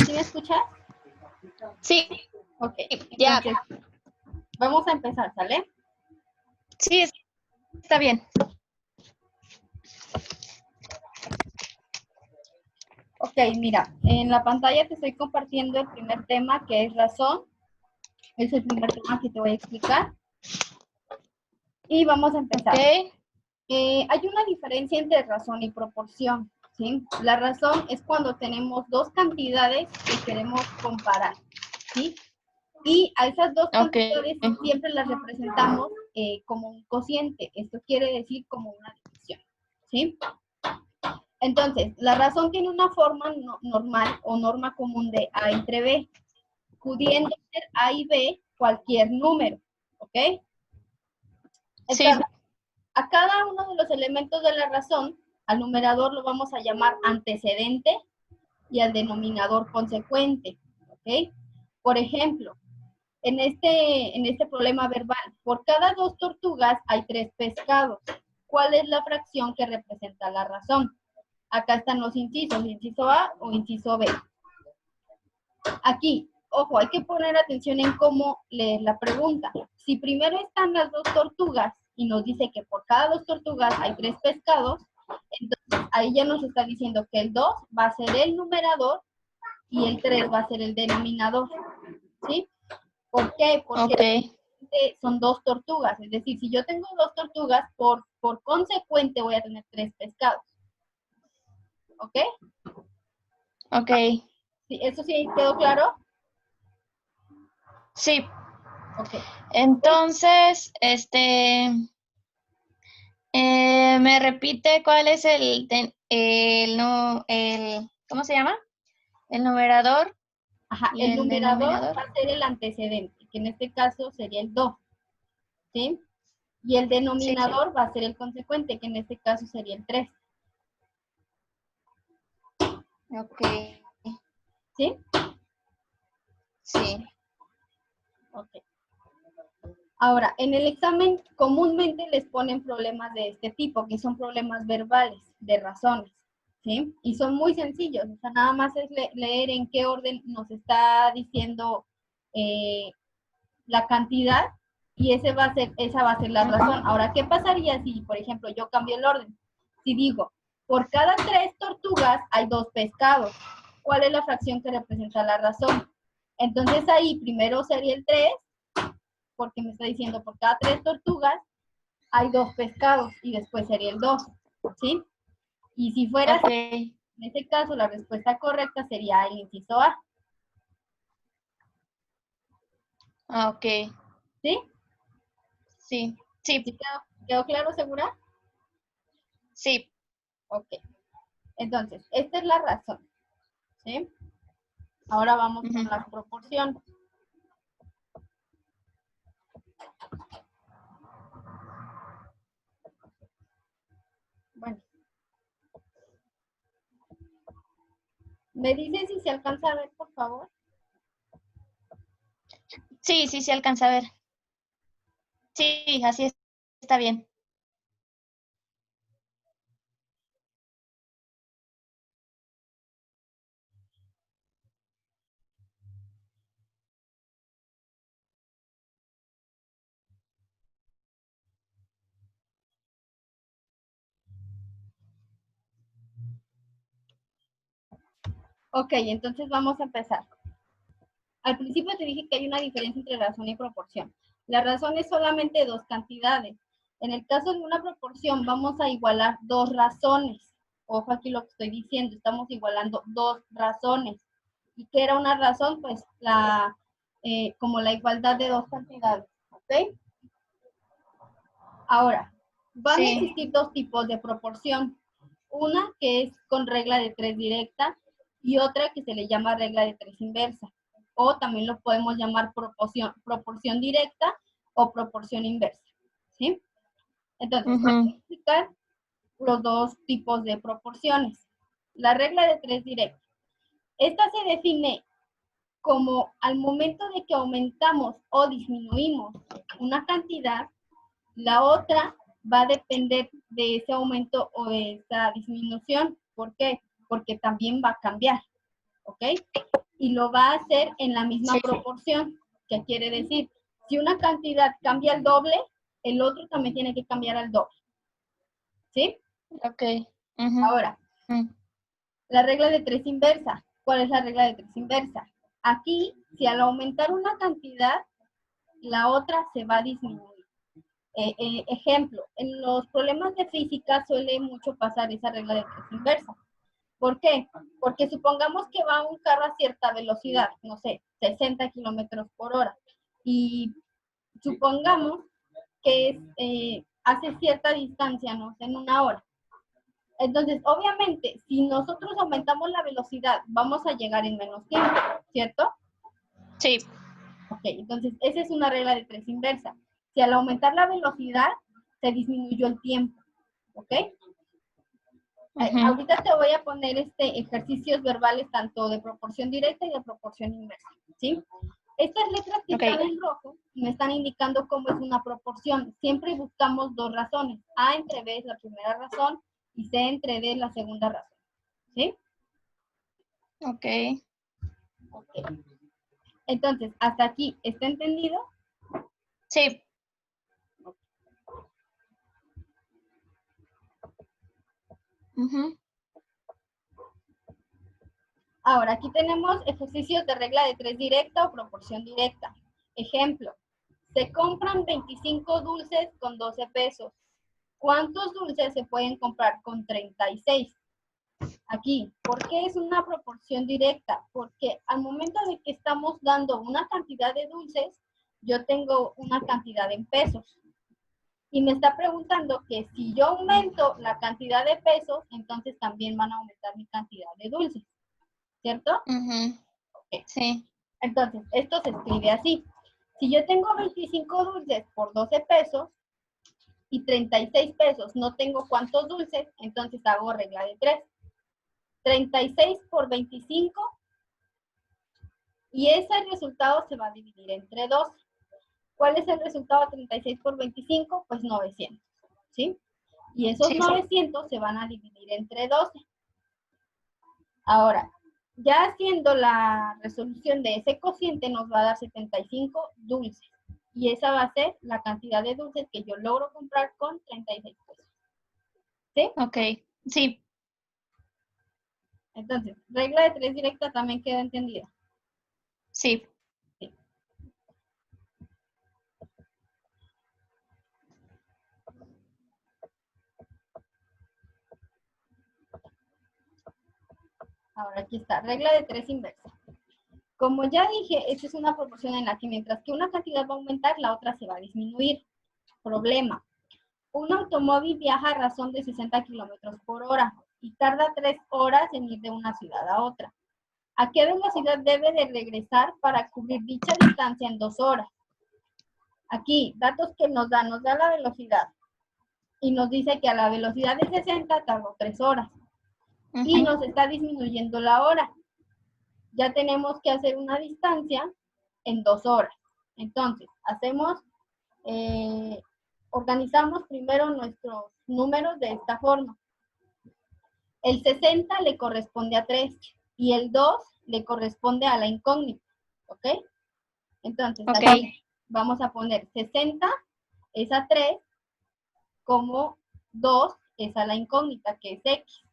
¿Sí me escuchas? Sí. Ok, Ya. entonces vamos a empezar, ¿sale? Sí, está bien. Ok, mira, en la pantalla te estoy compartiendo el primer tema, que es razón. Es el primer tema que te voy a explicar. Y vamos a empezar. Ok. Hay una diferencia entre razón y proporción, ¿sí? La razón es cuando tenemos dos cantidades que queremos comparar, ¿sí? Y a esas dos cantidades siempre las representamos como un cociente. Esto quiere decir como una división, ¿sí? Entonces, la razón tiene una forma normal o norma común de A entre B, pudiendo ser A y B cualquier número, ¿ok? Entonces, Sí. a cada uno de los elementos de la razón, al numerador lo vamos a llamar antecedente y al denominador consecuente, ¿ok? Por ejemplo, en este problema verbal, por cada 2 tortugas hay 3 pescados. ¿Cuál es la fracción que representa la razón? Acá están los incisos, inciso A o inciso B. Aquí, ojo, hay que poner atención en cómo leer la pregunta. Si primero están las 2 tortugas y nos dice que por cada 2 tortugas hay 3 pescados, entonces ahí ya nos está diciendo que el 2 va a ser el numerador y el 3 va a ser el denominador, ¿sí? ¿Por qué? Porque son 2 tortugas, es decir, si yo tengo 2 tortugas, por consecuente voy a tener 3 pescados. ¿Ok? Ok. ¿Sí? ¿Eso sí quedó claro? Sí. Ok. Entonces, ¿me repite cuál es ¿cómo se llama? El numerador. Ajá, Y el el numerador denominador. va a ser el antecedente, que en este caso sería el 2, ¿sí? Y el denominador va a ser el consecuente, que en este caso sería el 3. Ok. ¿Sí? Sí. Ok. Ahora, en el examen comúnmente les ponen problemas de este tipo, que son problemas verbales, de razones, ¿sí? Y son muy sencillos, o sea, nada más es leer en qué orden nos está diciendo la cantidad y esa va a ser la razón. Ahora, ¿qué pasaría si, por ejemplo, yo cambio el orden? Si digo, por cada 3 tortugas hay 2 pescados, ¿cuál es la fracción que representa la razón? Entonces ahí primero sería el 3, porque me está diciendo por cada 3 tortugas hay 2 pescados y después sería el 2, ¿sí? Y si fuera así, en este caso la respuesta correcta sería el inciso A. Ok. ¿Sí? Sí. Sí. ¿Sí quedó claro, segura? Sí. Ok. Entonces, esta es la razón, ¿sí? Ahora vamos con las proporciones. Bueno. ¿Me dice si se alcanza a ver, por favor? Sí, sí, se alcanza a ver. Sí, así está bien. Ok, entonces vamos a empezar. Al principio te dije que hay una diferencia entre razón y proporción. La razón es solamente 2 cantidades. En el caso de una proporción vamos a igualar 2 razones. Ojo aquí lo que estoy diciendo, estamos igualando 2 razones. ¿Y qué era una razón? Pues como la igualdad de 2 cantidades. ¿Ok? Ahora, van a existir 2 tipos de proporción. Una que es con regla de 3 directa y otra que se le llama regla de 3 inversa. O también lo podemos llamar proporción directa o proporción inversa. ¿Sí? Entonces, vamos a explicar los 2 tipos de proporciones. La regla de 3 directa. Esta se define como al momento de que aumentamos o disminuimos una cantidad, la otra va a depender de ese aumento o de esa disminución. ¿Por qué? Porque también va a cambiar. ¿Ok? y lo va a hacer en la misma Sí. proporción. ¿Qué quiere decir? Si una cantidad cambia al doble, el otro también tiene que cambiar al doble. ¿Sí? Ok. Ujú. Ahora, Mm. la regla de 3 inversa. ¿Cuál es la regla de 3 inversa? Aquí, si al aumentar una cantidad, la otra se va a disminuir. Ejemplo, en los problemas de física suele mucho pasar esa regla de 3 inversa. ¿Por qué? Porque supongamos que va un carro a cierta velocidad, no sé, 60 kilómetros por hora, y supongamos que hace cierta distancia, no sé, en una hora. Entonces, obviamente, si nosotros aumentamos la velocidad, vamos a llegar en menos tiempo, ¿cierto? Sí. Ok, entonces esa es una regla de 3 inversa. Si al aumentar la velocidad, se disminuyó el tiempo, ¿ok? Ujú. Ahorita te voy a poner ejercicios verbales tanto de proporción directa y de proporción inversa, ¿sí? Estas letras que Ok. están en rojo me están indicando cómo es una proporción. Siempre buscamos dos razones. A entre B es la primera razón y C entre D es la segunda razón, ¿sí? Ok. Ok. Entonces, hasta aquí, ¿está entendido? Sí. Ujú. Ahora, aquí tenemos ejercicios de regla de 3 directa o proporción directa. Ejemplo, se compran 25 dulces con 12 pesos. ¿Cuántos dulces se pueden comprar con 36? Aquí, ¿por qué es una proporción directa? Porque al momento de que estamos dando una cantidad de dulces, yo tengo una cantidad en pesos. Y me está preguntando que si yo aumento la cantidad de pesos, entonces también van a aumentar mi cantidad de dulces, ¿cierto? Ujú. Ok. Sí. Entonces, esto se escribe así. Si yo tengo 25 dulces por 12 pesos y 36 pesos, no tengo cuántos dulces, entonces hago regla de 3. 36 por 25 y ese resultado se va a dividir entre 2. ¿Cuál es el resultado de 36 por 25? Pues 900, ¿sí? Y esos Sí. 900 se van a dividir entre 12. Ahora, ya haciendo la resolución de ese cociente nos va a dar 75 dulces. Y esa va a ser la cantidad de dulces que yo logro comprar con 36 pesos. ¿Sí? Ok. Sí. Entonces, regla de 3 directa también queda entendida. Sí. Sí. Ahora aquí está, regla de 3 inversa. Como ya dije, esta es una proporción en la que mientras que una cantidad va a aumentar, la otra se va a disminuir. Problema. Un automóvil viaja a razón de 60 kilómetros por hora y tarda 3 horas en ir de una ciudad a otra. ¿A qué velocidad debe de regresar para cubrir dicha distancia en 2 horas? Aquí, datos que nos da la velocidad y nos dice que a la velocidad de 60 tardó 3 horas y Ujú. nos está disminuyendo la hora. Ya tenemos que hacer una distancia en 2 horas. Entonces, organizamos primero nuestros números de esta forma. El 60 le corresponde a 3 y el 2 le corresponde a la incógnita, ¿ok? Entonces, Ok. aquí vamos a poner 60 es a 3, como 2 es a la incógnita, que es X,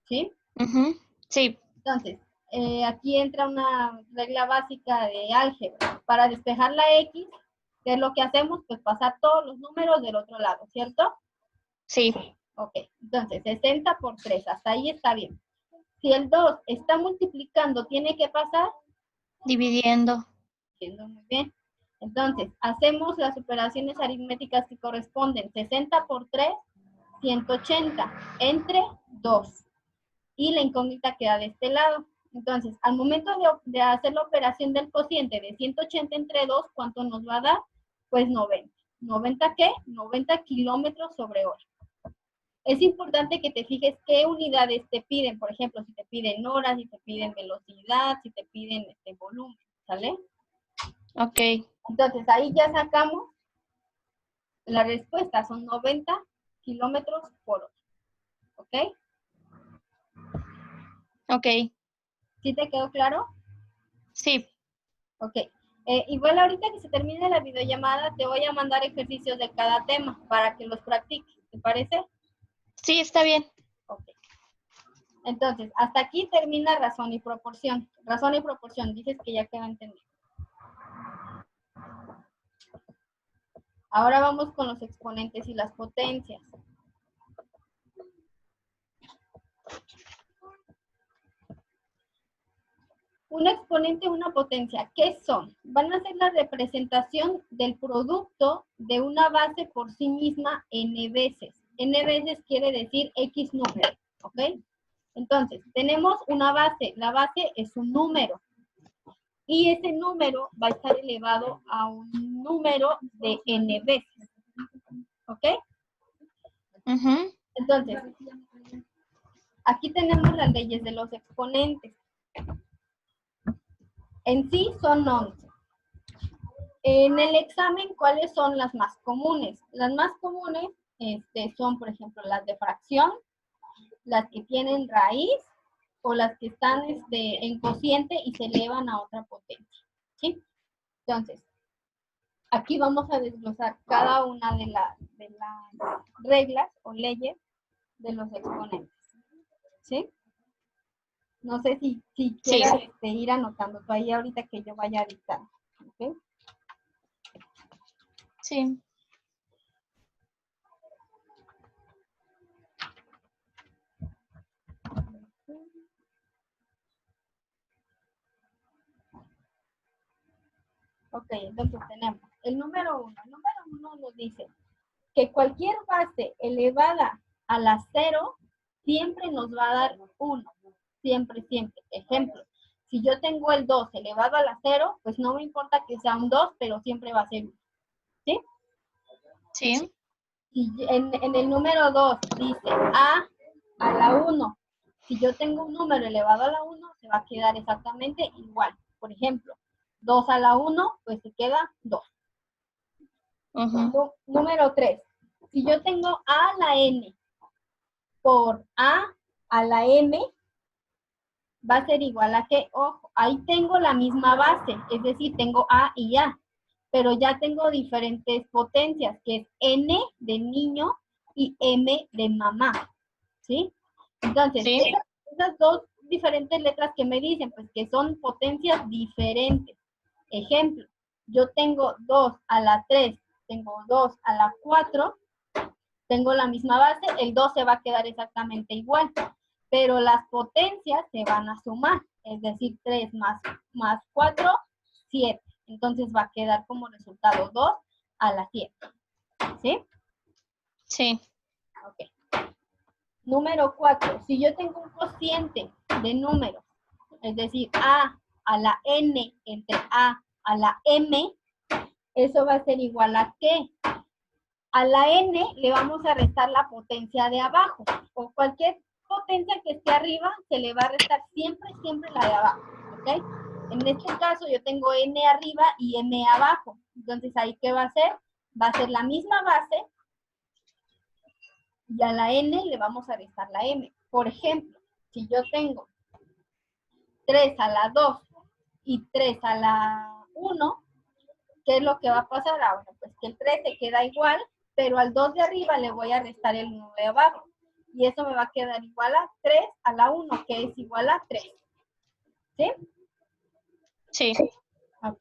¿sí? Ujú. Sí. Entonces, aquí entra una regla básica de álgebra. Para despejar la X, ¿qué es lo que hacemos? Pues pasar todos los números del otro lado, ¿cierto? Sí. Ok, entonces 60 por 3, hasta ahí está bien. Si el 2 está multiplicando, tiene que pasar, Dividiendo. siendo muy bien. Entonces, hacemos las operaciones aritméticas que corresponden. 60 por 3, 180, entre 2. Y la incógnita queda de este lado. Entonces, al momento de hacer la operación del cociente de 180 entre 2, ¿cuánto nos va a dar? Pues 90. ¿90 qué? 90 kilómetros sobre hora. Es importante que te fijes qué unidades te piden. Por ejemplo, si te piden horas, si te piden velocidad, si te piden volumen, ¿sale? Ok. Entonces, ahí ya sacamos la respuesta. Son 90 kilómetros por hora. ¿Ok? Ok. ¿Sí te quedó claro? Sí, Ok. Igual ahorita que se termine la videollamada, te voy a mandar ejercicios de cada tema para que los practiques. ¿Te parece? sí, está bien. Ok. Entonces, hasta aquí termina razón y proporción. Razón y proporción, dices que ya quedó entendido. Ahora vamos con los exponentes y las potencias. Un exponente y una potencia, ¿qué son? Van a ser la representación del producto de una base por sí misma n veces. N veces quiere decir X número, ¿ok? Entonces, tenemos una base. La base es un número. Y ese número va a estar elevado a un número de n veces, ¿ok? Ujú. Entonces, aquí tenemos las leyes de los exponentes. En sí son 11. En el examen, ¿cuáles son las más comunes? Las más comunes son, por ejemplo, las de fracción, las que tienen raíz o las que están en cociente y se elevan a otra potencia, ¿sí? Entonces, aquí vamos a desglosar cada una de las reglas o leyes de los exponentes, ¿sí? No sé si Sí, quieras ir anotando tú ahí ahorita que yo vaya dictando, ¿ok? sí. Ok, entonces tenemos el número 1. El número 1 nos dice que cualquier base elevada a la 0 siempre nos va a dar 1. Siempre, siempre. Ejemplo, si yo tengo el 2 elevado a la 0, pues no me importa que sea un 2, pero siempre va a ser 1. ¿Sí? Sí. Si en el número 2 dice a la 1, si yo tengo un número elevado a la 1, se va a quedar exactamente igual. Por ejemplo, 2 a la 1, pues se queda 2. Ujú. Número 3. Si yo tengo a la n por a la m, va a ser igual a que, ojo, ahí tengo la misma base, es decir, tengo a y a, pero ya tengo diferentes potencias, que es n de niño y m de mamá, ¿sí? Entonces, Sí. esas dos diferentes letras que me dicen, pues que son potencias diferentes. Ejemplo, yo tengo 2 a la 3, tengo 2 a la 4, tengo la misma base, el 2 se va a quedar exactamente igual, pero las potencias se van a sumar, es decir, 3 más 4, 7. Entonces va a quedar como resultado 2 a la 7. ¿Sí? Sí. Ok. Número 4. Si yo tengo un cociente de números, es decir, a la n entre a la m, eso va a ser igual a ¿qué? A la n le vamos a restar la potencia de abajo, o cualquier potencia que esté arriba se le va a restar siempre, siempre la de abajo, ¿ok? En este caso yo tengo n arriba y m abajo, entonces ahí ¿qué va a ser? Va a ser la misma base y a la n le vamos a restar la m. Por ejemplo, si yo tengo 3 a la 2 y 3 a la 1, ¿qué es lo que va a pasar ahora? Pues que el 3 se queda igual, pero al 2 de arriba le voy a restar el 1 de abajo. Y eso me va a quedar igual a 3 a la 1, que es igual a 3. ¿Sí? Sí. Ok.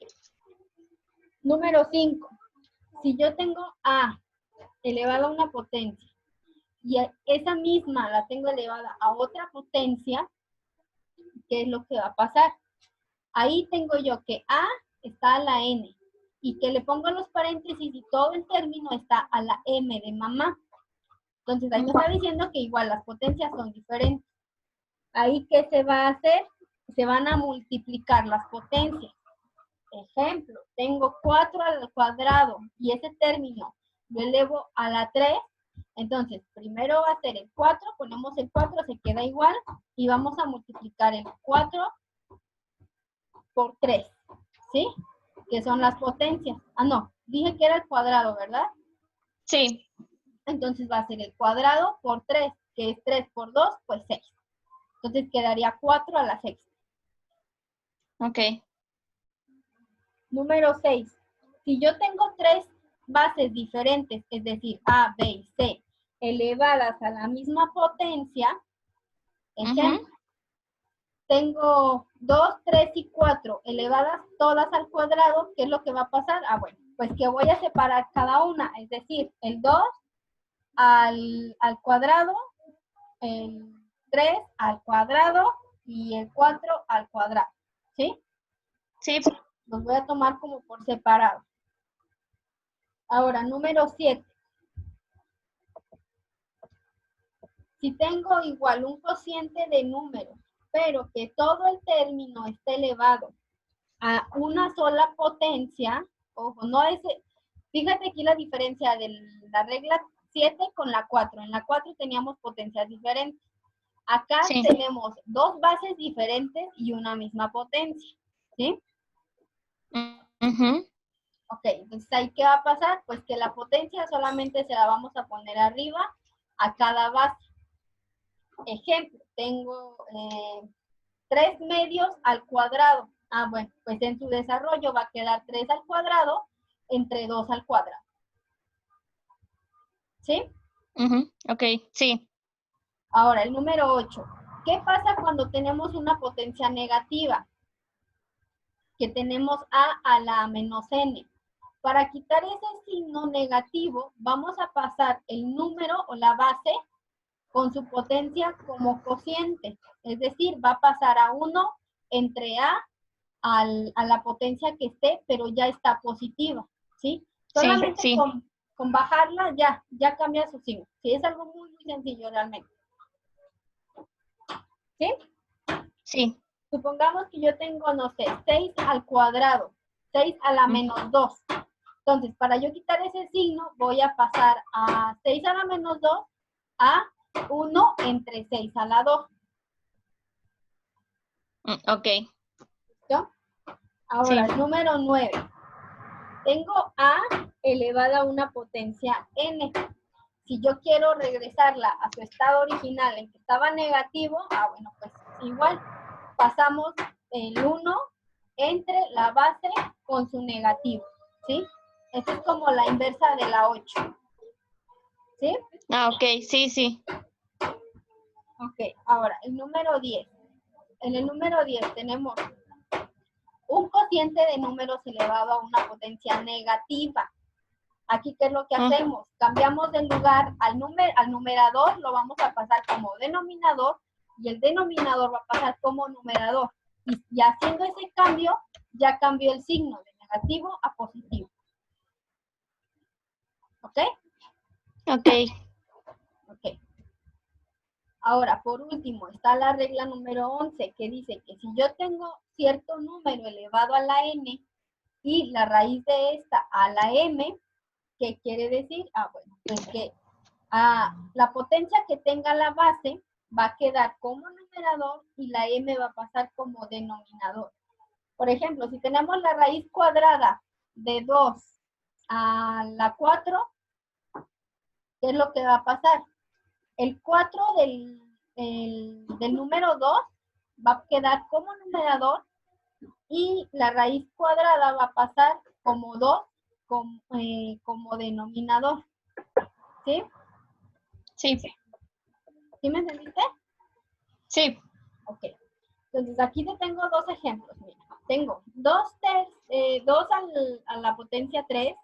Número 5. Si yo tengo a elevado a una potencia y esa misma la tengo elevada a otra potencia, ¿qué es lo que va a pasar? Ahí tengo yo que a está a la n y que le pongo los paréntesis y todo el término está a la m de mamá. Entonces ahí me está diciendo que igual las potencias son diferentes. Ahí, ¿qué se va a hacer? Se van a multiplicar las potencias. Ejemplo, tengo 4 al cuadrado y ese término lo elevo a la 3. Entonces, primero va a ser el 4, ponemos el 4, se queda igual y vamos a multiplicar el 4 por 3, ¿sí? Que son las potencias. Ah, no, dije que era el cuadrado, ¿verdad? Sí. Entonces va a ser el cuadrado por 3, que es 3 por 2, pues 6. Entonces quedaría 4 a la sexta. Ok. Número 6. Si yo tengo 3 bases diferentes, es decir, A, B y C, elevadas a la misma potencia, ejemplo, tengo 2, 3 y 4 elevadas todas al cuadrado, ¿qué es lo que va a pasar? Ah, bueno, pues que voy a separar cada una, es decir, el 2 al cuadrado, el 3 al cuadrado y el 4 al cuadrado, ¿sí? Sí. Los voy a tomar como por separado. Ahora, número 7. Si tengo igual un cociente de números, pero que todo el término esté elevado a una sola potencia, ojo, no es, fíjate aquí la diferencia de la regla 7 con la 4. En la 4 teníamos potencias diferentes. Acá Sí. tenemos 2 bases diferentes y una misma potencia, ¿sí? Ok, entonces ahí ¿qué va a pasar? Pues que la potencia solamente se la vamos a poner arriba a cada base. Ejemplo, tengo 3 medios al cuadrado. Ah, bueno, pues en su desarrollo va a quedar 3 al cuadrado entre 2 al cuadrado. ¿Sí? Ok, sí. Ahora, el número 8. ¿Qué pasa cuando tenemos una potencia negativa? Que tenemos a la menos n. Para quitar ese signo negativo, vamos a pasar el número o la base con su potencia como cociente. Es decir, va a pasar a 1 entre a la potencia que esté, pero ya está positiva, ¿sí? Solamente Sí. con bajarla ya cambia su signo. Sí, es algo muy, muy sencillo realmente. ¿Sí? Sí. Supongamos que yo tengo, no sé, 6 al cuadrado, 6 a la menos 2. Entonces, para yo quitar ese signo, voy a pasar a 6 a la menos 2 a 1 entre 6 a la 2. Ok. ¿Listo? Ahora, Sí. el número 9. Tengo a elevada a una potencia n. Si yo quiero regresarla a su estado original en que estaba negativo, bueno, pues igual pasamos el 1 entre la base con su negativo, ¿sí? Esto es como la inversa de la 8, ¿sí? Ok, sí. Ok, ahora, el número 10. En el número 10 tenemos un cociente de números elevado a una potencia negativa. Aquí, ¿qué es lo que hacemos? Cambiamos de lugar al numerador, lo vamos a pasar como denominador, y el denominador va a pasar como numerador. Y haciendo ese cambio, ya cambió el signo de negativo a positivo. ¿Ok? Ok. Ahora, por último, está la regla número 11, que dice que si yo tengo cierto número elevado a la n y la raíz de esta a la m, ¿qué quiere decir? Bueno, pues que la potencia que tenga la base va a quedar como numerador y la m va a pasar como denominador. Por ejemplo, si tenemos la raíz cuadrada de 2 a la 4, ¿qué es lo que va a pasar? El 4 del número 2 va a quedar como numerador y la raíz cuadrada va a pasar como 2 como denominador. ¿Sí? Sí. ¿Sí me entendiste? Sí. Ok. Entonces, aquí te tengo 2 ejemplos. Mira, tengo 2 a la potencia 3,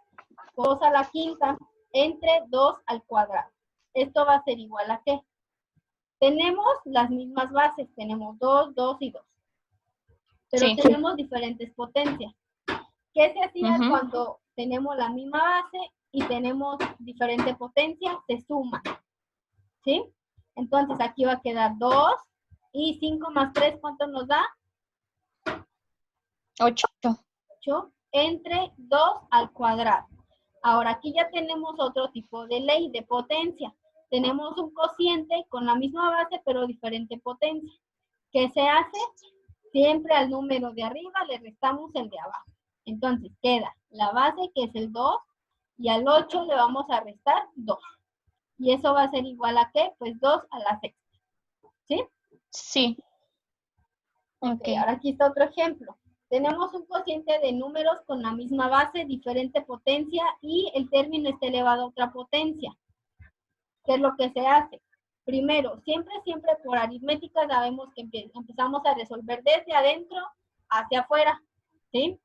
2 a la quinta, entre 2 al cuadrado. Esto va a ser igual a ¿qué? Tenemos las mismas bases, tenemos 2, 2 y 2. Pero tenemos diferentes potencias. ¿Qué se hacía cuando tenemos la misma base y tenemos diferente potencia? Se suman. ¿Sí? Entonces aquí va a quedar 2 y 5 más 3, ¿cuánto nos da? 8. 8 entre 2 al cuadrado. Ahora aquí ya tenemos otro tipo de ley de potencia. Tenemos un cociente con la misma base pero diferente potencia. ¿Qué se hace? Siempre al número de arriba le restamos el de abajo. Entonces queda la base que es el 2 y al 8 le vamos a restar 2. Y eso va a ser igual a ¿qué? Pues 2 a la sexta. ¿Sí? Sí. Ok, ahora aquí está otro ejemplo. Tenemos un cociente de números con la misma base, diferente potencia y el término está elevado a otra potencia. ¿Qué es lo que se hace? Primero, siempre por aritmética sabemos que empezamos a resolver desde adentro hacia afuera, ¿sí?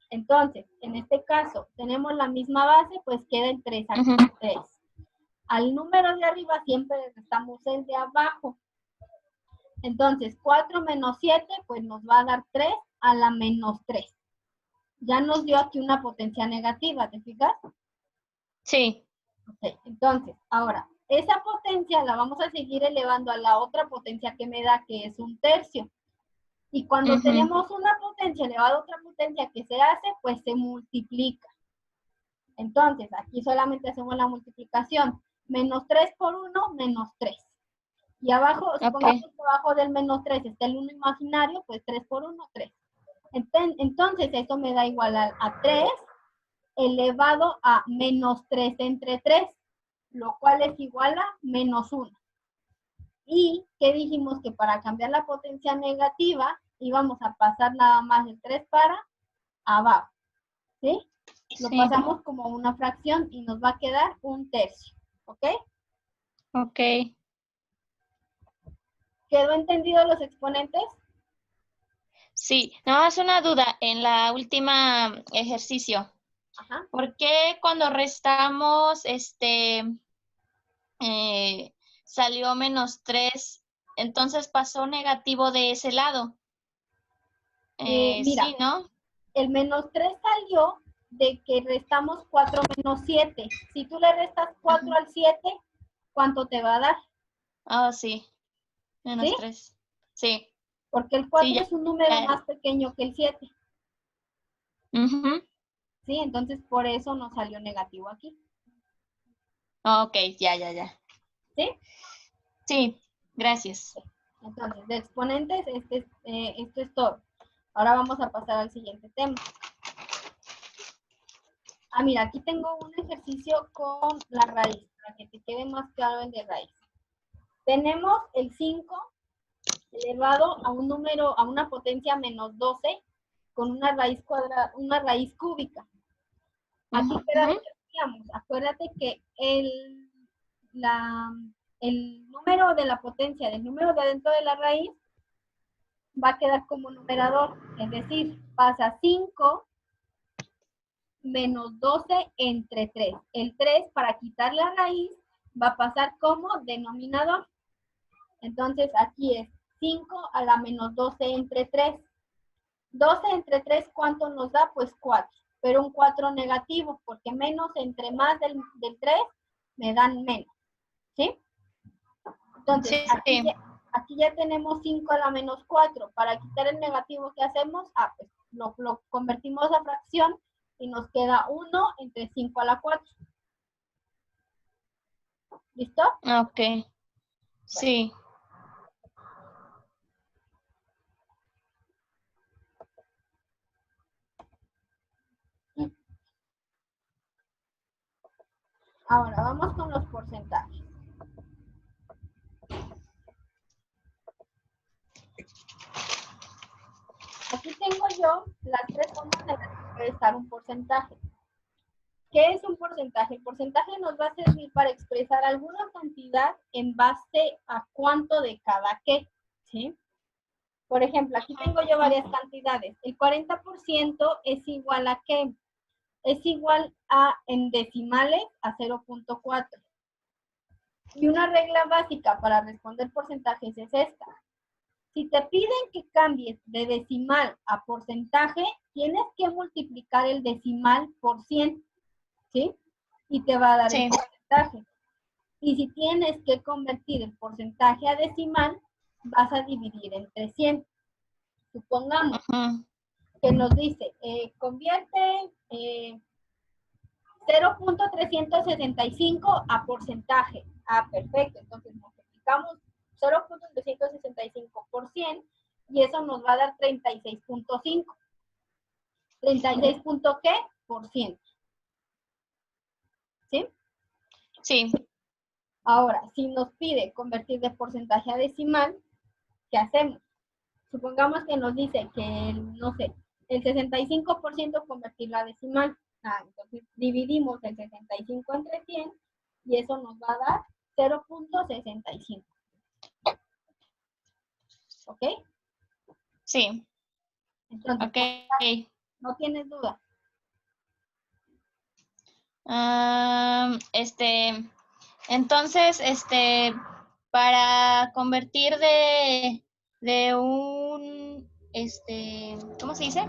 Entonces, en este caso, tenemos la misma base, pues queda en 3 aquí, 3. Al número de arriba siempre le restamos el de abajo. Entonces, 4 menos 7, pues nos va a dar 3 a la menos 3. Ya nos dio aquí una potencia negativa, ¿te fijas? Sí. Ok, entonces, ahora, esa potencia la vamos a seguir elevando a la otra potencia que me da, que es 1/3. Y cuando tenemos una potencia elevada a otra potencia, ¿qué se hace? Pues se multiplica. Entonces, aquí solamente hacemos la multiplicación. Menos 3 por 1, menos 3. Y abajo, supongamos que abajo del menos 3 está el 1 imaginario, pues 3 por 1, 3. Entonces, esto me da igual a 3 elevado a menos 3 entre 3, lo cual es igual a menos 1. Y que dijimos que para cambiar la potencia negativa, íbamos a pasar nada más el 3 para abajo, ¿sí? Lo pasamos como una fracción y nos va a quedar 1/3, ¿ok? Ok. ¿Quedó entendido los exponentes? Sí, nada más una duda en la última ejercicio. Ajá. ¿Por qué cuando restamos, salió menos 3, entonces pasó negativo de ese lado? Mira, Sí, ¿no? el menos 3 salió de que restamos 4 menos 7. Si tú le restas 4 al 7, ¿cuánto te va a dar? Ah, sí. Menos ¿Sí? 3. Sí. Porque el 4 Sí, es un número más pequeño que el 7. ¿Sí? Entonces, por eso nos salió negativo aquí. Ok, ya. ¿Sí? Sí, gracias. Entonces, de exponentes, esto es todo. Ahora vamos a pasar al siguiente tema. Ah, mira, aquí tengo un ejercicio con la raíz, para que te quede más claro el de raíz. Tenemos el 5 elevado a un número, a una potencia menos 12, con una raíz cuadrada, una raíz cúbica. Aquí decíamos, acuérdate que el número de la potencia del número de adentro de la raíz va a quedar como numerador, es decir, pasa 5 menos 12 entre 3. El 3, para quitar la raíz, va a pasar como denominador. Entonces, aquí es 5 a la menos 12 entre 3. 12 entre 3, ¿cuánto nos da? Pues 4. Pero un 4 negativo, porque menos entre más del 3 me dan menos. ¿Sí? Entonces, Sí. aquí ya tenemos 5 a la menos 4. Para quitar el negativo, ¿qué hacemos? Pues lo convertimos a fracción y nos queda 1 entre 5 a la 4. ¿Listo? Ok. Sí. Ahora, vamos con los porcentajes. Aquí tengo yo las 3 formas en las que expresar un porcentaje. ¿Qué es un porcentaje? El porcentaje nos va a servir para expresar alguna cantidad en base a cuánto de cada qué, ¿sí? Por ejemplo, aquí tengo yo varias cantidades. El 40% es igual a ¿qué? Es igual a, en decimales, a 0.4. Y una regla básica para responder porcentajes es esta. Si te piden que cambies de decimal a porcentaje, tienes que multiplicar el decimal por 100, ¿sí? Y te va a dar el porcentaje. Y si tienes que convertir el porcentaje a decimal, vas a dividir entre 100. Supongamos que nos dice, convierte 0.365 a porcentaje. Ah, perfecto. Entonces multiplicamos 0.365 por 100 y eso nos va a dar 36.5. 36. ¿Qué? Por 100. ¿Sí? Sí. Ahora, si nos pide convertir de porcentaje a decimal, ¿qué hacemos? supongamos que nos dice que, no sé, el 65% convertirlo a decimal. Entonces dividimos el 65 entre 100 y eso nos va a dar 0.65. ¿Ok? Sí. Entonces, Ok. no tienes duda. Entonces, para convertir de un, ¿cómo se dice?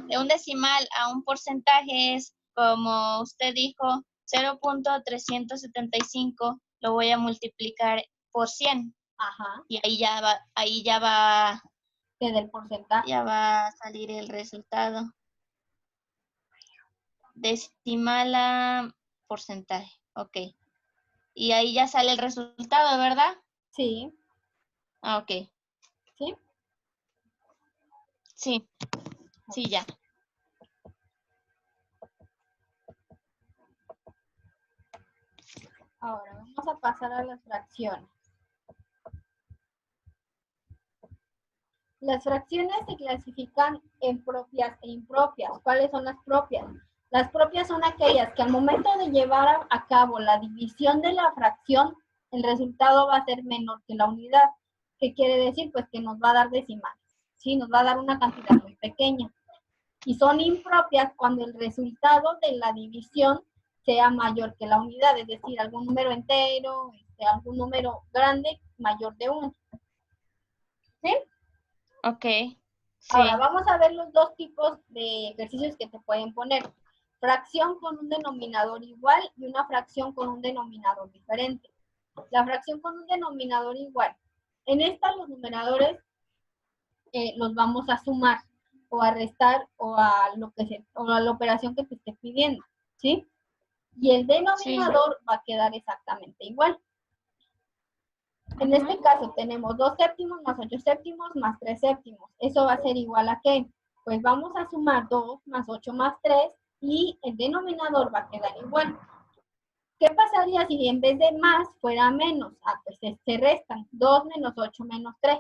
De un decimal a un porcentaje es, como usted dijo, 0.375, lo voy a multiplicar por 100. Ajá. Y ahí ya va Del porcentaje. ya va a salir el resultado. Decimal a porcentaje, ok. Y ahí ya sale el resultado, ¿verdad? Sí. Ok. ¿Sí? Sí, sí, ya. Ahora vamos a pasar a las fracciones. Las fracciones se clasifican en propias e impropias. ¿Cuáles son las propias? Las propias son aquellas que al momento de llevar a cabo la división de la fracción, el resultado va a ser menor que la unidad. ¿Qué quiere decir? Pues que nos va a dar decimales, ¿sí? Nos va a dar una cantidad muy pequeña. Y son impropias cuando el resultado de la división sea mayor que la unidad, es decir, algún número entero, algún número grande mayor de 1. ¿Sí? Ok. Ahora, Sí. vamos a ver los dos tipos de ejercicios que te pueden poner. Fracción con un denominador igual y una fracción con un denominador diferente. La fracción con un denominador igual. En esta los numeradores los vamos a sumar o a restar o a la operación que te esté pidiendo, ¿sí? Y el denominador va a quedar exactamente igual. En este caso tenemos 2 séptimos más 8 séptimos más 3 séptimos. Eso va a ser igual a ¿qué? Pues vamos a sumar 2 más 8 más 3 y el denominador va a quedar igual. ¿Qué pasaría si en vez de más fuera menos? Pues se restan 2 menos 8 menos 3.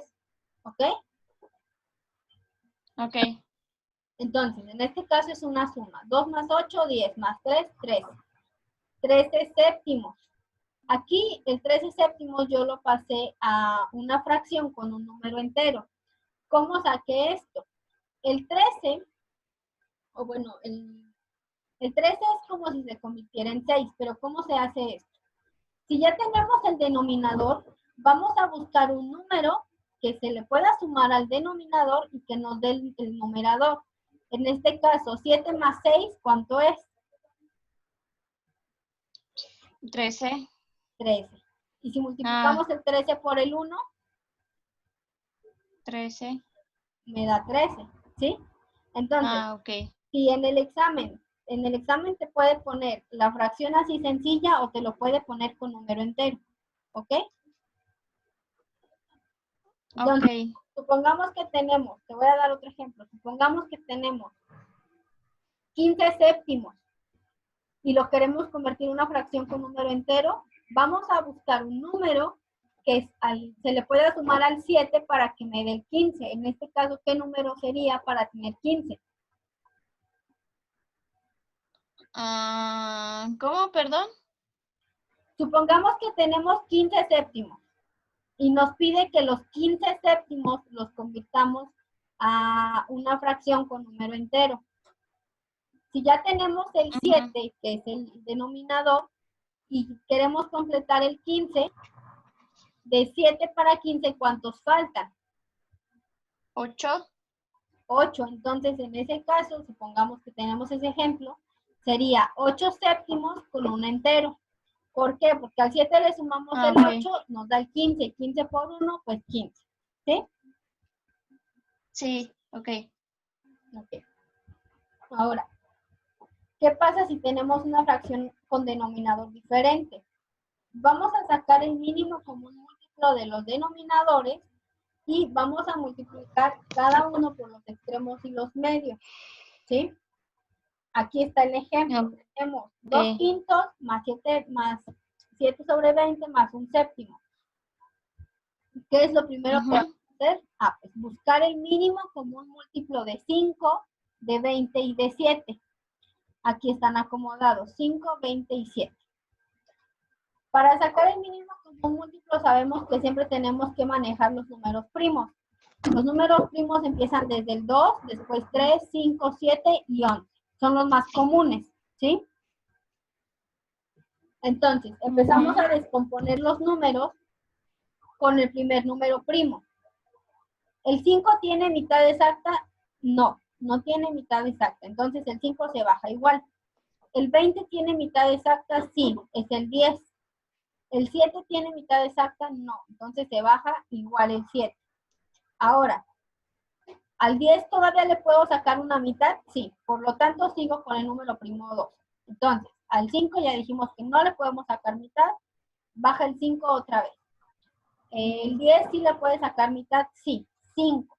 ¿Ok? Ok. Entonces, en este caso es una suma. 2 más 8, 10 más 3, 13. 13 séptimos. Aquí el 13 séptimos yo lo pasé a una fracción con un número entero. ¿Cómo saqué esto? El 13, o bueno, el 13 es como si se convirtiera en 6, pero ¿cómo se hace esto? Si ya tenemos el denominador, vamos a buscar un número que se le pueda sumar al denominador y que nos dé el numerador. En este caso, 7 más 6, ¿cuánto es? 13. 13. Y si multiplicamos el 13 por el 1, 13. me da 13, ¿sí? Entonces, Ok. si en el examen te puede poner la fracción así sencilla o te lo puede poner con número entero, ¿ok? Entonces, Ok. supongamos que tenemos, te voy a dar otro ejemplo, supongamos que tenemos 15 séptimos y lo queremos convertir en una fracción con número entero, vamos a buscar un número que se le pueda sumar al 7 para que me dé el 15. En este caso, ¿qué número sería para tener 15? ¿Cómo? Perdón. Supongamos que tenemos 15 séptimos y nos pide que los 15 séptimos los convirtamos a una fracción con número entero. Si ya tenemos el 7, que es el denominador, y queremos completar el 15, de 7 para 15, ¿cuántos faltan? 8. 8. Entonces, en ese caso, supongamos que tenemos ese ejemplo, sería 8 séptimos con un entero. ¿Por qué? Porque al 7 le sumamos el 8, nos da el 15. 15 por 1, pues 15. ¿Sí? Sí, ok. Ok. Ahora, ¿qué pasa si tenemos una fracción con denominador diferente? Vamos a sacar el mínimo común múltiplo de los denominadores y vamos a multiplicar cada uno por los extremos y los medios. ¿Sí? Aquí está el ejemplo. Tenemos 2 quintos más 7 sobre 20 más un séptimo. ¿Qué es lo primero que vamos a hacer? Pues buscar el mínimo común múltiplo de 5, de 20 y de 7. Aquí están acomodados, 5, 20 y 7. Para sacar el mínimo común múltiplo sabemos que siempre tenemos que manejar los números primos. Los números primos empiezan desde el 2, después 3, 5, 7 y 11. Son los más comunes, ¿sí? Entonces, empezamos a descomponer los números con el primer número primo. ¿El 5 tiene mitad exacta? No, no tiene mitad exacta. Entonces, el 5 se baja igual. ¿El 20 tiene mitad exacta? Sí, es el 10. ¿El 7 tiene mitad exacta? No, entonces se baja igual el 7. Ahora, ¿al 10 todavía le puedo sacar una mitad? Sí, por lo tanto sigo con el número primo 2. Entonces, al 5 ya dijimos que no le podemos sacar mitad, baja el 5 otra vez. ¿El 10 sí le puede sacar mitad? Sí, 5.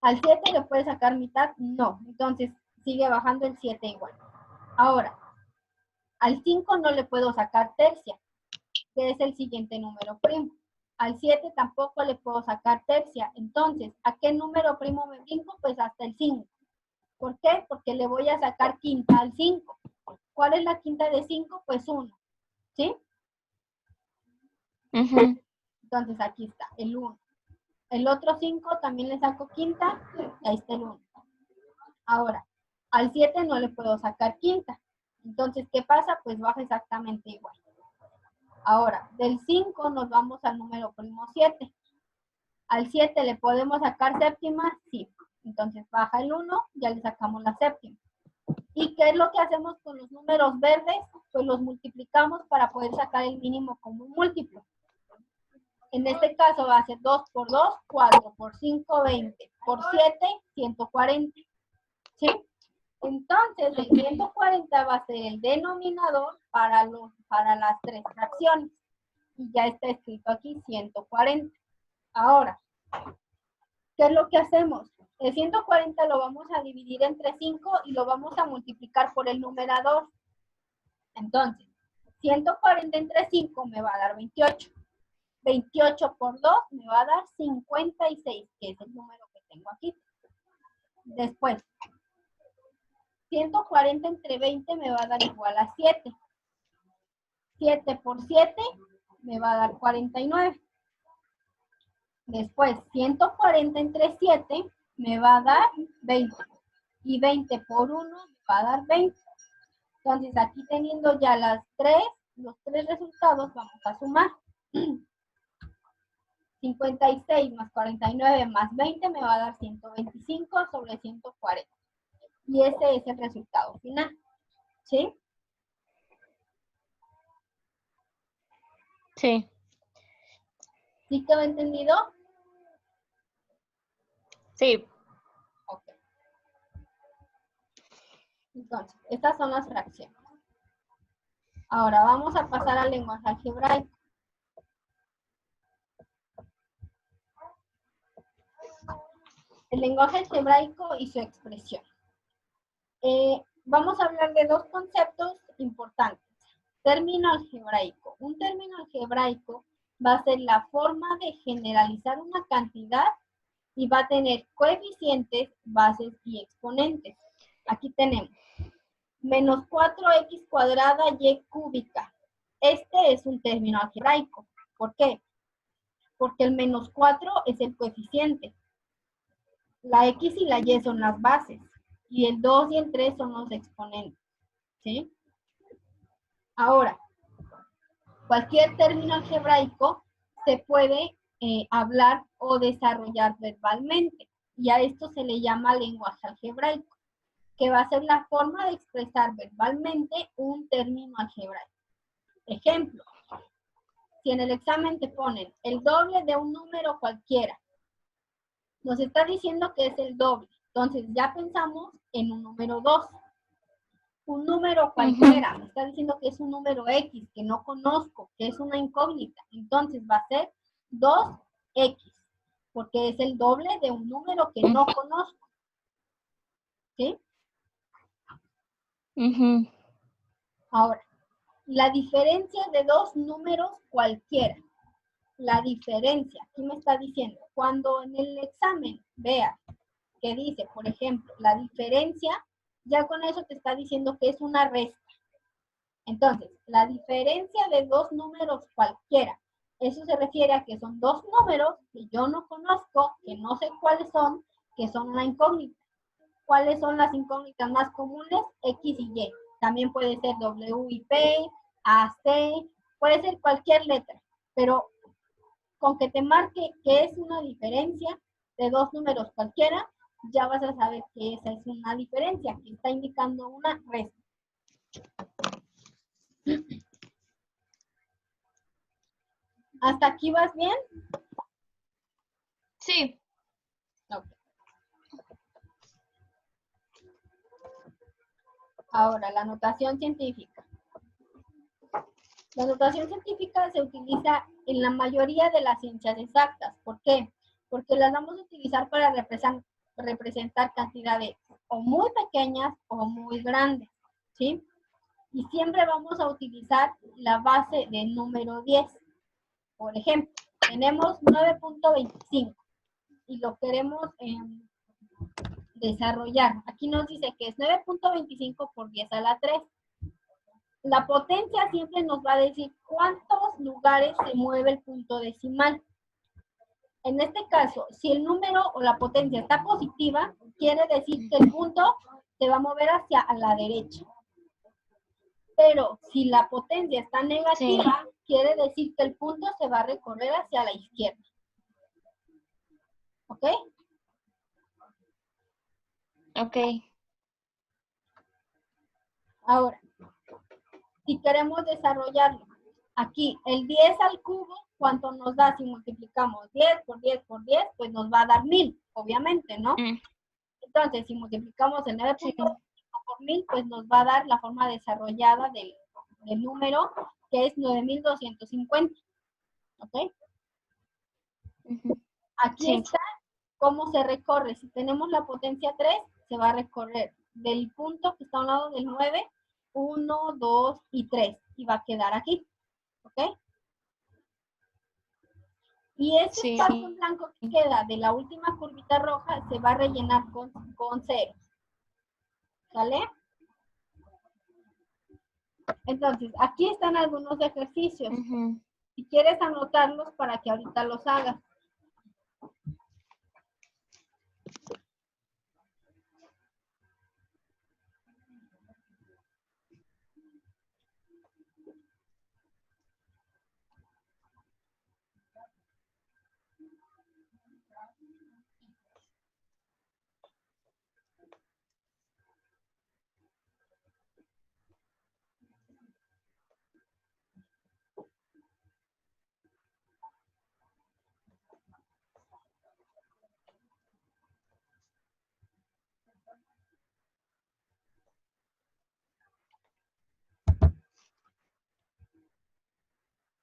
¿Al 7 le puede sacar mitad? No, entonces sigue bajando el 7 igual. Ahora, al 5 no le puedo sacar tercia, que es el siguiente número primo. Al 7 tampoco le puedo sacar tercia. Entonces, ¿a qué número primo me brinco? Pues hasta el 5. ¿Por qué? Porque le voy a sacar quinta al 5. ¿Cuál es la quinta de 5? Pues 1. ¿Sí? Entonces, aquí está, el 1. El otro 5 también le saco quinta, y ahí está el 1. Ahora, al 7 no le puedo sacar quinta. Entonces, ¿qué pasa? Pues baja exactamente igual. Ahora, del 5 nos vamos al número primo 7. ¿Al 7 le podemos sacar séptima? Sí. Entonces baja el 1, ya le sacamos la séptima. ¿Y qué es lo que hacemos con los números verdes? Pues los multiplicamos para poder sacar el mínimo común múltiplo. En este caso va a ser 2 por 2, 4, por 5, 20, por 7, 140. ¿Sí? Entonces, el 140 va a ser el denominador para las tres fracciones. Y ya está escrito aquí 140. Ahora, ¿qué es lo que hacemos? El 140 lo vamos a dividir entre 5 y lo vamos a multiplicar por el numerador. Entonces, 140 entre 5 me va a dar 28. 28 por 2 me va a dar 56, que es el número que tengo aquí. Después, 140 entre 20 me va a dar igual a 7. 7 por 7 me va a dar 49. Después, 140 entre 7 me va a dar 20. Y 20 por 1 me va a dar 20. Entonces, aquí teniendo ya los tres resultados, vamos a sumar. 56 más 49 más 20 me va a dar 125 sobre 140. Y ese es el resultado final. ¿Sí? Sí. ¿Sí quedó entendido? Sí. Ok. Entonces, estas son las fracciones. Ahora vamos a pasar al lenguaje algebraico. El lenguaje algebraico y su expresión. Vamos a hablar de dos conceptos importantes. Término algebraico. Un término algebraico va a ser la forma de generalizar una cantidad y va a tener coeficientes, bases y exponentes. Aquí tenemos menos 4x cuadrada y cúbica. Este es un término algebraico. ¿Por qué? Porque el menos 4 es el coeficiente. La x y la y son las bases. Y el 2 y el 3 son los exponentes. ¿Sí? Ahora, cualquier término algebraico se puede hablar o desarrollar verbalmente. Y a esto se le llama lenguaje algebraico, que va a ser la forma de expresar verbalmente un término algebraico. Ejemplo, si en el examen te ponen el doble de un número cualquiera, nos está diciendo que es el doble. Entonces ya pensamos en un número 2. Un número cualquiera, me está diciendo que es un número X, que no conozco, que es una incógnita. Entonces va a ser 2X, porque es el doble de un número que no conozco. ¿Sí? Ahora, la diferencia de dos números cualquiera. la diferencia. Aquí me está diciendo, cuando en el examen veas que dice, por ejemplo, la diferencia, ya con eso te está diciendo que es una resta. Entonces, la diferencia de dos números cualquiera, eso se refiere a que son dos números que yo no conozco, que no sé cuáles son, que son una incógnita. ¿Cuáles son las incógnitas más comunes? X y Y. También puede ser W y P, A, C, puede ser cualquier letra, pero con que te marque que es una diferencia de dos números cualquiera, ya vas a saber que esa es una diferencia, que está indicando una resta. ¿Hasta aquí vas bien? Sí. Okay. Ahora, la notación científica. La notación científica se utiliza en la mayoría de las ciencias exactas. ¿Por qué? Porque las vamos a utilizar para representar cantidades o muy pequeñas o muy grandes, ¿sí? Y siempre vamos a utilizar la base del número 10. Por ejemplo, tenemos 9.25 y lo queremos desarrollar. Aquí nos dice que es 9.25 por 10 a la 3. La potencia siempre nos va a decir cuántos lugares se mueve el punto decimal. En este caso, si el número o la potencia está positiva, quiere decir que el punto se va a mover hacia la derecha. Pero si la potencia está negativa, sí, quiere decir que el punto se va a recorrer hacia la izquierda. ¿Ok? Ok. Ahora, si queremos desarrollarlo, aquí el 10 al cubo, ¿cuánto nos da si multiplicamos 10 por 10 por 10? Pues nos va a dar 1000, obviamente, ¿no? Entonces, si multiplicamos el 9.5 por 1000, pues nos va a dar la forma desarrollada del número, que es 9250. ¿Ok? Aquí sí está cómo se recorre. Si tenemos la potencia 3, se va a recorrer del punto que está a un lado del 9, 1, 2 y 3. Y va a quedar aquí. ¿Ok? Y ese espacio en blanco que queda de la última curvita roja se va a rellenar con 0. ¿Sale? Entonces, aquí están algunos ejercicios. Si quieres anotarlos para que ahorita los hagas.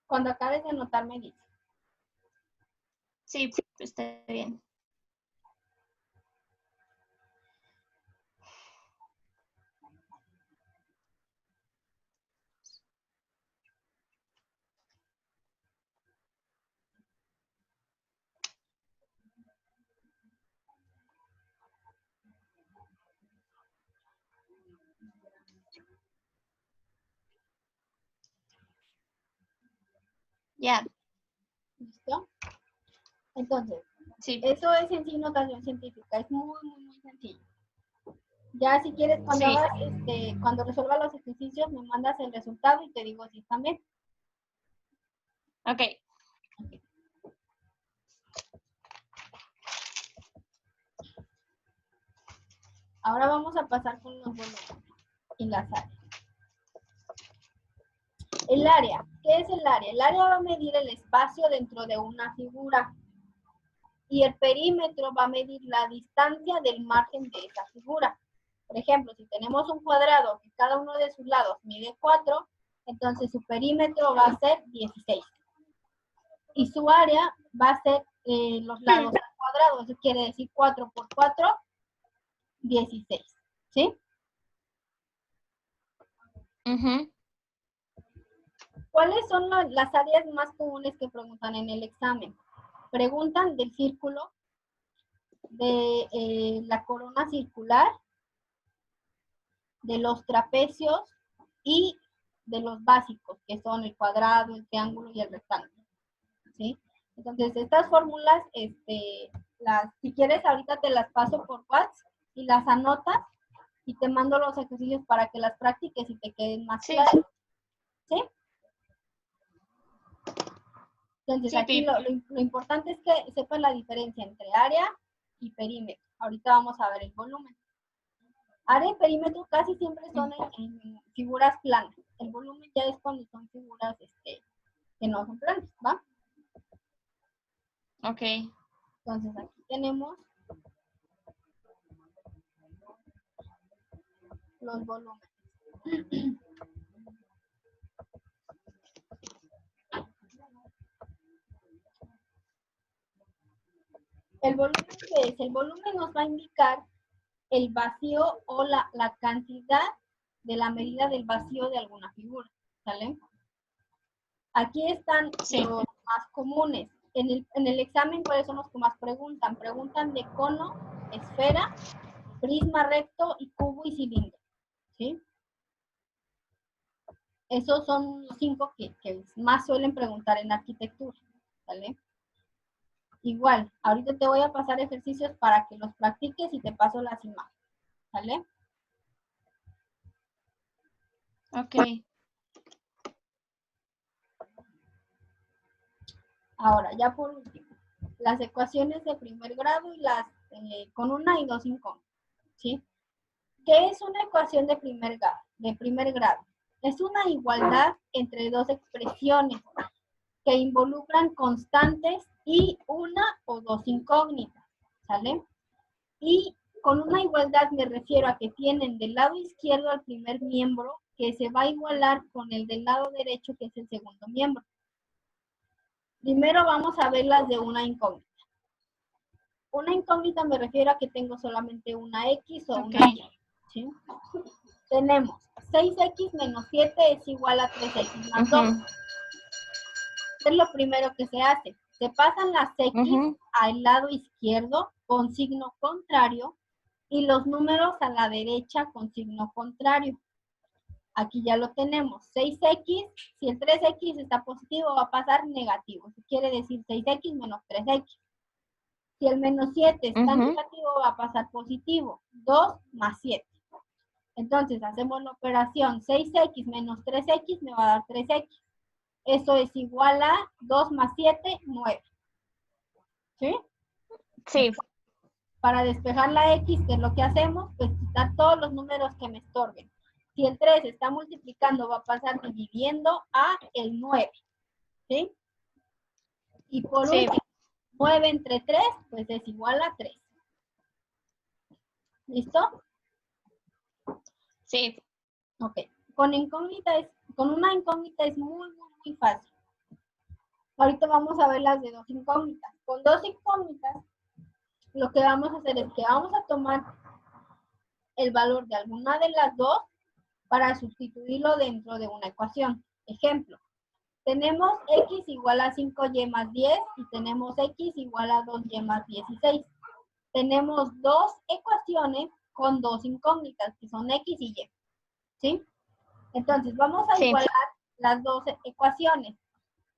Cuando acabes de anotar, me dices. Sí, está bien. Ya. ¿Listo? Entonces, sí, eso es en sí notación científica. Es muy, muy, muy sencillo. Ya si quieres, cuando sí. hagas, cuando resuelvas los ejercicios, me mandas el resultado y te digo si están bien. Ok. Ahora vamos a pasar con los volúmenes y las áreas. El área. ¿Qué es el área? El área va a medir el espacio dentro de una figura. Y el perímetro va a medir la distancia del margen de esa figura. Por ejemplo, si tenemos un cuadrado que cada uno de sus lados mide 4, entonces su perímetro va a ser 16. Y su área va a ser los lados al cuadrado. Eso quiere decir 4 por 4, 16. ¿Sí? ¿Cuáles son las áreas más comunes que preguntan en el examen? Preguntan del círculo, de la corona circular, de los trapecios y de los básicos, que son el cuadrado, el triángulo y el rectángulo, ¿sí? Entonces, estas fórmulas, si quieres, ahorita te las paso por WhatsApp y las anotas y te mando los ejercicios para que las practiques y te queden más claras, ¿sí? Entonces, Sí, aquí lo importante es que sepas la diferencia entre área y perímetro. Ahorita vamos a ver el volumen. Área y perímetro casi siempre son en figuras planas. El volumen ya es cuando son figuras que no son planas, ¿va? Ok. Entonces, aquí tenemos los volúmenes. ¿El volumen qué es? El volumen nos va a indicar el vacío o la cantidad de la medida del vacío de alguna figura, ¿sale? Aquí están los más comunes. En el examen, ¿cuáles son los que más preguntan? Preguntan de cono, esfera, prisma recto y cubo y cilindro, ¿sí? Esos son los 5 que más suelen preguntar en arquitectura, ¿vale? Igual, ahorita te voy a pasar ejercicios para que los practiques y te paso las imágenes, ¿vale? Ok. Ahora, ya por último, las ecuaciones de primer grado y las con una y dos incógnitas, ¿sí? ¿Qué es una ecuación de primer grado? Es una igualdad entre dos expresiones que involucran constantes y una o dos incógnitas, ¿sale? Y con una igualdad me refiero a que tienen del lado izquierdo al primer miembro que se va a igualar con el del lado derecho que es el segundo miembro. Primero vamos a ver las de una incógnita. Una incógnita me refiero a que tengo solamente una X o una Y, ¿sí? Tenemos 6X menos 7 es igual a 3X más 2. Es lo primero que se hace. Se pasan las X al lado izquierdo con signo contrario y los números a la derecha con signo contrario. Aquí ya lo tenemos. 6X, si el 3X está positivo, va a pasar negativo. Eso quiere decir 6X menos 3X. Si el menos 7 está negativo, va a pasar positivo. 2 más 7. Entonces, hacemos la operación 6X menos 3X me va a dar 3X. Eso es igual a 2 más 7, 9. ¿Sí? Sí. Para despejar la X, ¿qué es lo que hacemos? Pues quitar todos los números que me estorben. Si el 3 está multiplicando, va a pasar dividiendo a el 9. ¿Sí? Y por último, 9 entre 3, pues es igual a 3. ¿Listo? Sí. Ok. Con una incógnita es muy fácil. Ahorita vamos a ver las de dos incógnitas. Con dos incógnitas, lo que vamos a hacer es que vamos a tomar el valor de alguna de las dos para sustituirlo dentro de una ecuación. Ejemplo, tenemos X igual a 5Y más 10 y tenemos X igual a 2Y más 16. Tenemos dos ecuaciones con dos incógnitas, que son X y Y. ¿Sí? Entonces, vamos a igualar las dos ecuaciones.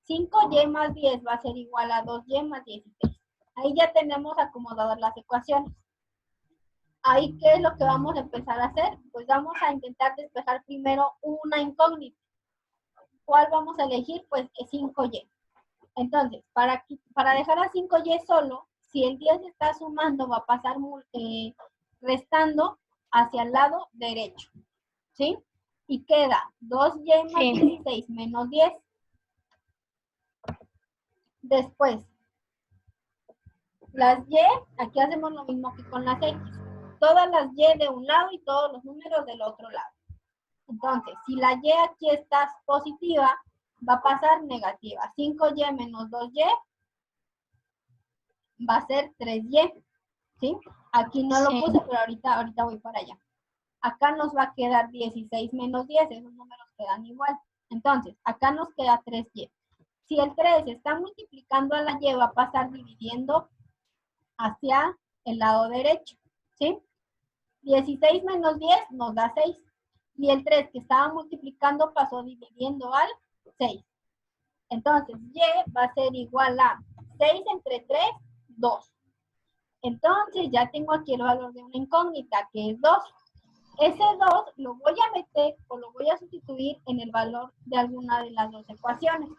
5Y más 10 va a ser igual a 2Y más 16. Ahí ya tenemos acomodadas las ecuaciones. Ahí, ¿qué es lo que vamos a empezar a hacer? Pues vamos a intentar despejar primero una incógnita. ¿Cuál vamos a elegir? Pues 5Y. Entonces, para dejar a 5Y solo, si el 10 está sumando, va a pasar restando hacia el lado derecho. ¿Sí? Y queda 2Y más 16 menos 10. Después, las Y, aquí hacemos lo mismo que con las X. Todas las Y de un lado y todos los números del otro lado. Entonces, si la Y aquí está positiva, va a pasar negativa. 5Y menos 2Y va a ser 3Y. ¿Sí? Aquí no lo puse, pero ahorita voy para allá. Acá nos va a quedar 16 menos 10, esos números quedan igual. Entonces, acá nos queda 3y. Si el 3 está multiplicando a la y, va a pasar dividiendo hacia el lado derecho, ¿sí? 16 menos 10 nos da 6. Y el 3 que estaba multiplicando pasó dividiendo al 6. Entonces, y va a ser igual a 6 entre 3, 2. Entonces, ya tengo aquí el valor de una incógnita, que es 2. Ese 2 lo voy a meter o lo voy a sustituir en el valor de alguna de las dos ecuaciones.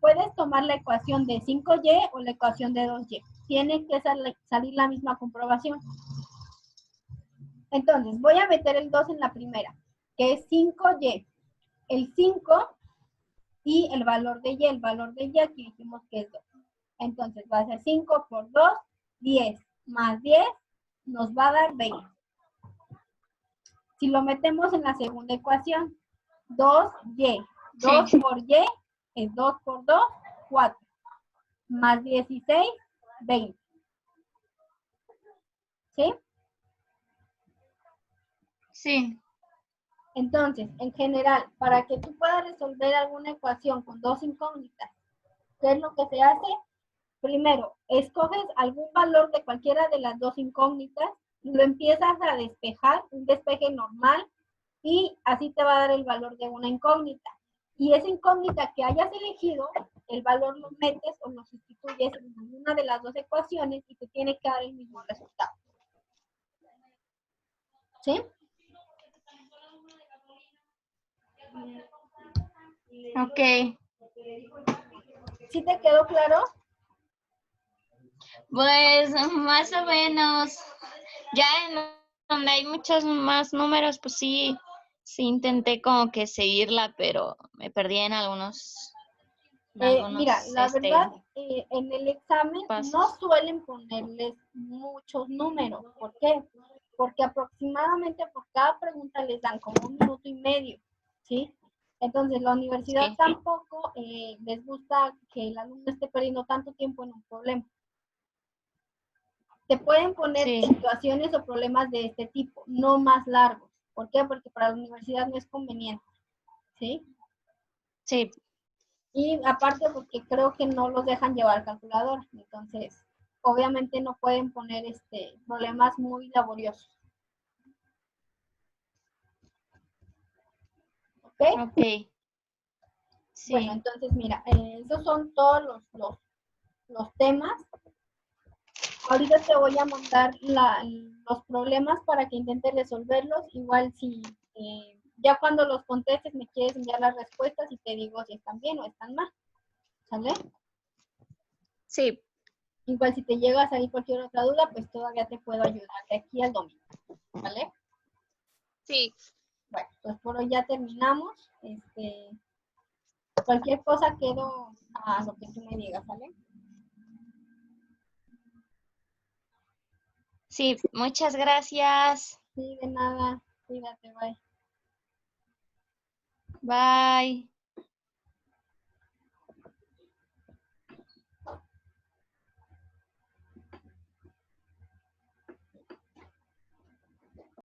Puedes tomar la ecuación de 5y o la ecuación de 2y. Tiene que salir la misma comprobación. Entonces, voy a meter el 2 en la primera, que es 5y. El 5 y el valor de y. El valor de y aquí dijimos que es 2. Entonces, va a ser 5 por 2, 10. Más 10 nos va a dar 20. Si lo metemos en la segunda ecuación, 2y. 2 por y es 2 por 2, 4. Más 16, 20. ¿Sí? Sí. Entonces, en general, para que tú puedas resolver alguna ecuación con dos incógnitas, ¿qué es lo que se hace? Primero, escoges algún valor de cualquiera de las dos incógnitas, lo empiezas a despejar, un despeje normal, y así te va a dar el valor de una incógnita. Y esa incógnita que hayas elegido, el valor lo metes o lo sustituyes en alguna de las dos ecuaciones y te tiene que dar el mismo resultado. ¿Sí? Ok. ¿Sí te quedó claro? Pues más o menos. Ya en donde hay muchos más números, pues sí, sí intenté como que seguirla, pero me perdí en algunos Mira, la verdad, en el examen pasos. no suelen ponerles muchos números. ¿Por qué? Porque aproximadamente por cada pregunta les dan como 1 minuto y medio, ¿sí? Entonces, la universidad Sí. tampoco les gusta que el alumno esté perdiendo tanto tiempo en un problema. Te pueden poner Sí. situaciones o problemas de este tipo, no más largos. ¿Por qué? Porque para la universidad no es conveniente, ¿sí? Sí. Y aparte porque creo que no los dejan llevar calculadora, entonces obviamente no pueden poner problemas muy laboriosos. ¿Ok? Ok. Sí. Bueno, entonces mira, esos son todos los temas. Ahorita te voy a mandar los problemas para que intentes resolverlos. Igual si ya cuando los contestes me quieres enviar las respuestas y te digo si están bien o están mal. ¿Sale? Sí. Igual si te llega a salir cualquier otra duda, pues todavía te puedo ayudar de aquí al domingo. ¿Vale? Sí. Bueno, pues por hoy ya terminamos. Cualquier cosa quedo a lo que tú me digas, ¿vale? Sí, muchas gracias. Sí, de nada. Cuídate, bye. Bye.